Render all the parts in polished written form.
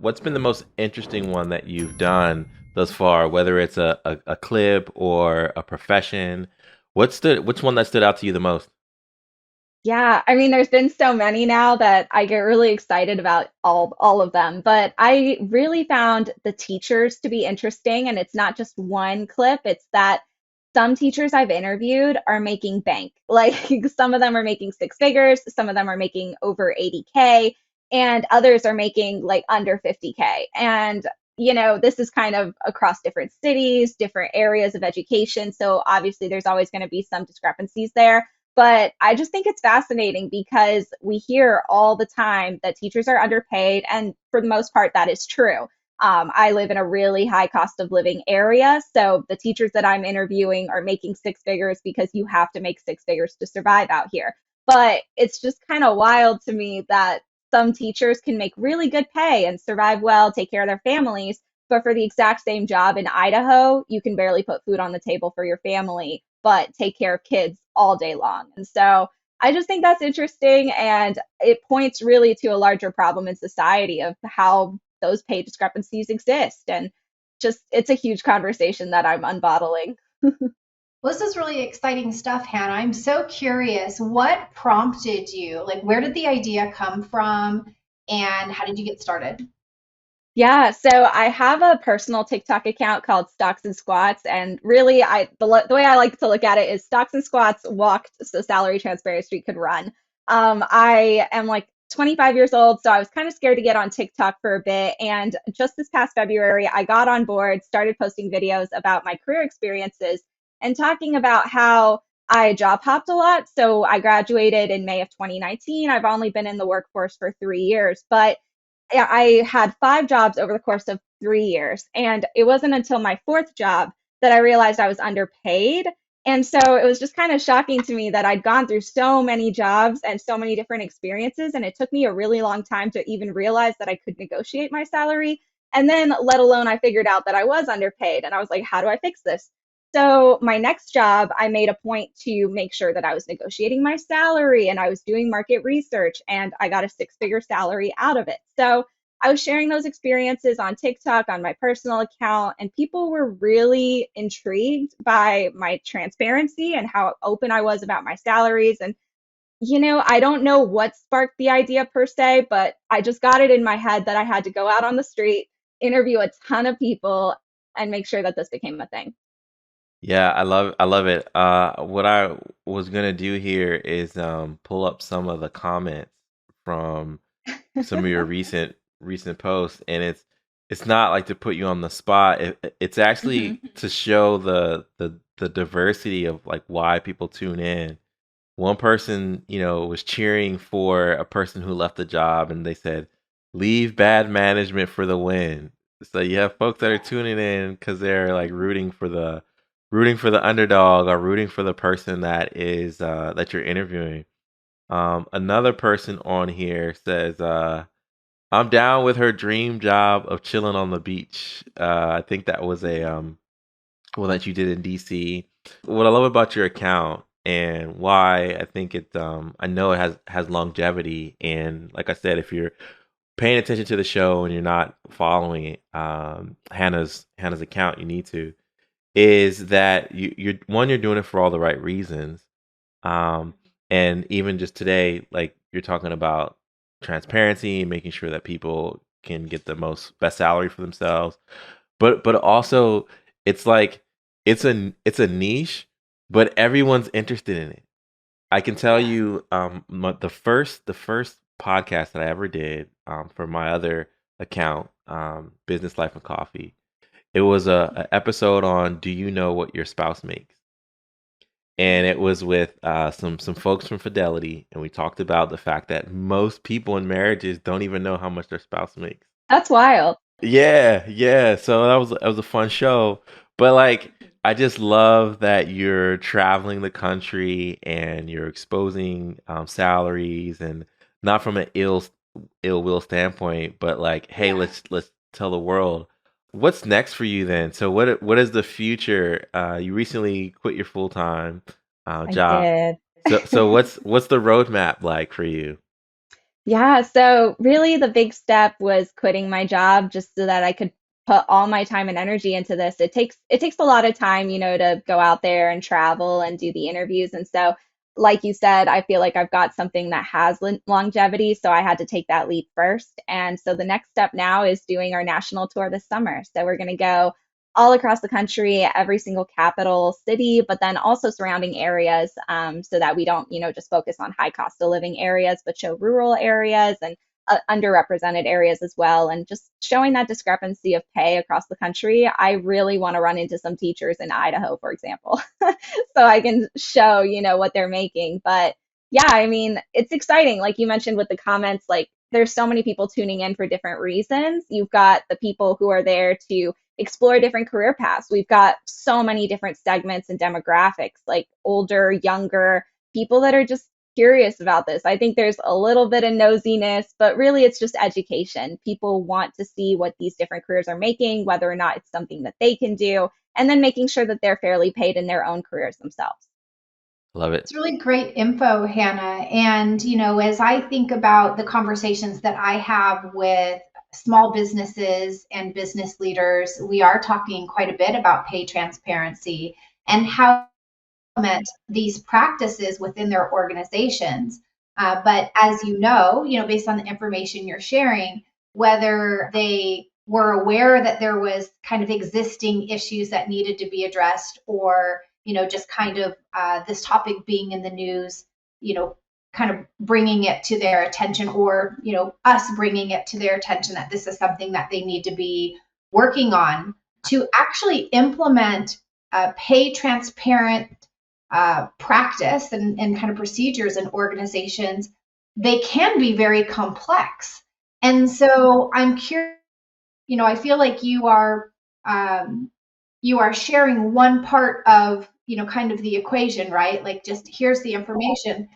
What's been the most interesting one that you've done thus far, whether it's a clip or a profession? Which one that stood out to you the most? Yeah, I mean, there's been so many now that I get really excited about all of them. But I really found the teachers to be interesting, and it's not just one clip. It's that some teachers I've interviewed are making bank. Like some of them are making six figures, some of them are making over 80K, and others are making like under 50K. And this is kind of across different cities, different areas of education. So obviously, there's always going to be some discrepancies there, but I just think it's fascinating because we hear all the time that teachers are underpaid, and for the most part, that is true. I live in a really high cost of living area, so the teachers that I'm interviewing are making six figures because you have to make six figures to survive out here. But it's just kind of wild to me that some teachers can make really good pay and survive well, take care of their families, but for the exact same job in Idaho, you can barely put food on the table for your family, but take care of kids all day long. And so I just think that's interesting. And it points really to a larger problem in society of how those pay discrepancies exist. And just, it's a huge conversation that I'm unbottling. Well, this is really exciting stuff, Hannah. I'm so curious. What prompted you? Like, where did the idea come from, and how did you get started? Yeah, so I have a personal TikTok account called Stocks and Squats, and really, the way I like to look at it is Stocks and Squats walked so Salary Transparency Street could run. I am like 25 years old, so I was kind of scared to get on TikTok for a bit, and just this past February, I got on board, started posting videos about my career experiences, and talking about how I job hopped a lot. So I graduated in May of 2019. I've only been in the workforce for 3 years, but yeah, I had five jobs over the course of 3 years. And it wasn't until my fourth job that I realized I was underpaid. And so it was just kind of shocking to me that I'd gone through so many jobs and so many different experiences. And it took me a really long time to even realize that I could negotiate my salary. And then, let alone, I figured out that I was underpaid. And I was like, how do I fix this? So, my next job, I made a point to make sure that I was negotiating my salary and I was doing market research, and I got a six-figure salary out of it. So, I was sharing those experiences on TikTok on my personal account, and people were really intrigued by my transparency and how open I was about my salaries. And, I don't know what sparked the idea per se, but I just got it in my head that I had to go out on the street, interview a ton of people, and make sure that this became a thing. Yeah, I love it. What I was gonna do here is pull up some of the comments from some of your recent posts, and it's not like to put you on the spot. It's actually Mhm. to show the diversity of like why people tune in. One person, was cheering for a person who left the job, and they said, "Leave bad management for the win." So you have folks that are tuning in because they're like rooting for the underdog or rooting for the person that you're interviewing. Another person on here says, "I'm down with her dream job of chilling on the beach." I think that was a one that you did in DC. What I love about your account and why I think I know it has longevity, and like I said, if you're paying attention to the show and you're not following Hannah's account, you need to, is that you're doing it for all the right reasons. Um, and even just today, like you're talking about transparency, making sure that people can get the most best salary for themselves. But also it's like it's a niche, but everyone's interested in it. I can tell Yeah. you the first podcast that I ever did for my other account, Business Life and Coffee. It was a episode on do you know what your spouse makes? And it was with some folks from Fidelity, and we talked about the fact that most people in marriages don't even know how much their spouse makes. That's wild. Yeah, yeah. So that was a fun show. But like I just love that you're traveling the country and you're exposing salaries, and not from an ill will standpoint, but like, hey, Yeah. let's tell the world what's next for you then. So what is the future? You recently quit your full time I job. did. So what's the roadmap like for you? Yeah, so really the big step was quitting my job just so that I could put all my time and energy into this. It takes a lot of time, to go out there and travel and do the interviews. And so, like you said, I feel like I've got something that has longevity, so I had to take that leap first. And so the next step now is doing our national tour this summer. So we're going to go all across the country, every single capital city, but then also surrounding areas, so that we don't, just focus on high cost of living areas, but show rural areas and underrepresented areas as well. And just showing that discrepancy of pay across the country. I really want to run into some teachers in Idaho, for example, so I can show, what they're making. But yeah, I mean, it's exciting. Like you mentioned with the comments, like there's so many people tuning in for different reasons. You've got the people who are there to explore different career paths. We've got so many different segments and demographics, like older, younger, people that are just curious about this. I think there's a little bit of nosiness, but really it's just education. People want to see what these different careers are making, whether or not it's something that they can do, and then making sure that they're fairly paid in their own careers themselves. Love it. It's really great info, Hannah. And, as I think about the conversations that I have with small businesses and business leaders, we are talking quite a bit about pay transparency and how to implement these practices within their organizations. But as based on the information you're sharing, whether they were aware that there was kind of existing issues that needed to be addressed, or just kind of this topic being in the news, kind of bringing it to their attention, or us bringing it to their attention that this is something that they need to be working on to actually implement pay transparent practice and kind of procedures in organizations. They can be very complex. And so I'm curious, I feel like you are sharing one part of, kind of the equation, right? Like, just here's the information.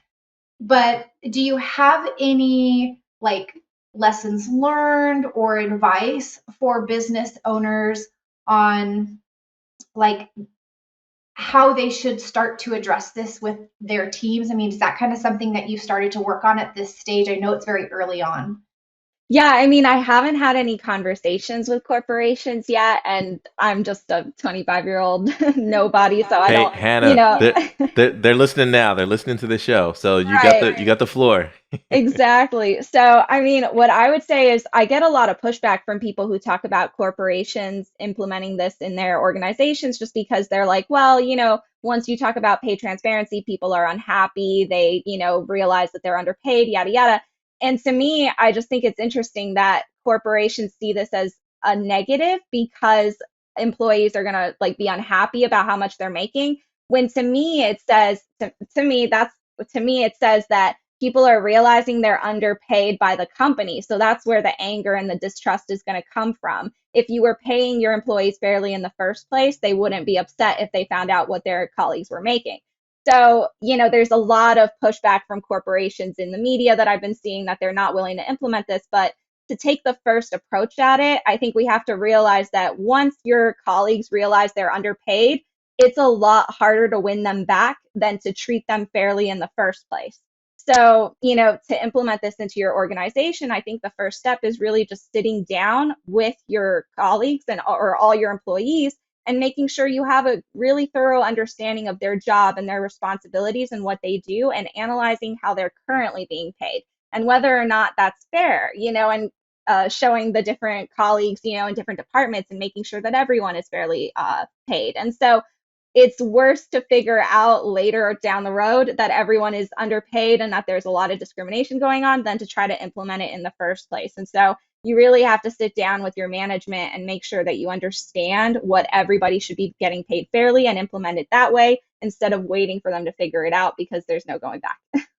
But do you have any like lessons learned or advice for business owners on like how they should start to address this with their teams? I mean, is that kind of something that you've started to work on at this stage? I know it's very early on. Yeah, I mean, I haven't had any conversations with corporations yet, and I'm just a 25-year-old nobody, so I Hey, don't, you Hannah, know, they're listening now. They're listening to the show. So right. you got the floor. Exactly. So, I mean, what I would say is I get a lot of pushback from people who talk about corporations implementing this in their organizations just because they're like, well, once you talk about pay transparency, people are unhappy. They, realize that they're underpaid, yada, yada. And to me, I just think it's interesting that corporations see this as a negative because employees are going to like be unhappy about how much they're making. When to me, it says, to me, to me, it says that people are realizing they're underpaid by the company. So that's where the anger and the distrust is going to come from. If you were paying your employees fairly in the first place, they wouldn't be upset if they found out what their colleagues were making. So, there's a lot of pushback from corporations in the media that I've been seeing that they're not willing to implement this. But to take the first approach at it, I think we have to realize that once your colleagues realize they're underpaid, it's a lot harder to win them back than to treat them fairly in the first place. So, to implement this into your organization, I think the first step is really just sitting down with your colleagues and or all your employees and making sure you have a really thorough understanding of their job and their responsibilities and what they do, and analyzing how they're currently being paid and whether or not that's fair, and showing the different colleagues, in different departments, and making sure that everyone is fairly paid. And so it's worse to figure out later down the road that everyone is underpaid and that there's a lot of discrimination going on than to try to implement it in the first place. And so you really have to sit down with your management and make sure that you understand what everybody should be getting paid fairly and implement it that way instead of waiting for them to figure it out because there's no going back.